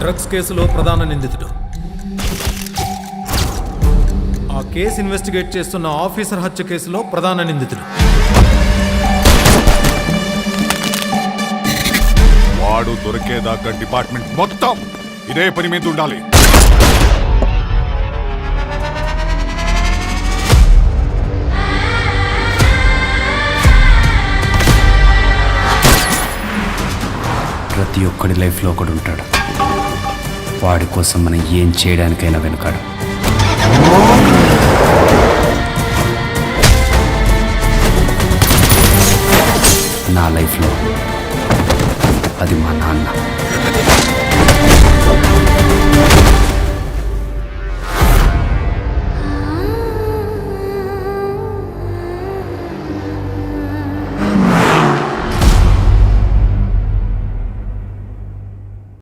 Drugs కేసులో ప్రధాన నిందితుడు. ఆ కేసు ఇన్వెస్టిగేట్ చేస్తున్న ఆఫీసర్ హత్య కేసులో ప్రధాన నిందితుడు. వాడు దొరికేదాకా డిపార్ట్మెంట్ మొత్తం ఇదే పని మీద ఉండాలి. ప్రతి ఒక్కడి లైఫ్లో ఒకడు ఉంటాడు. వాడి కోసం మనం ఏం చేయడానికైనా వెనుకాడు. నా లైఫ్లో అది మా నాన్న.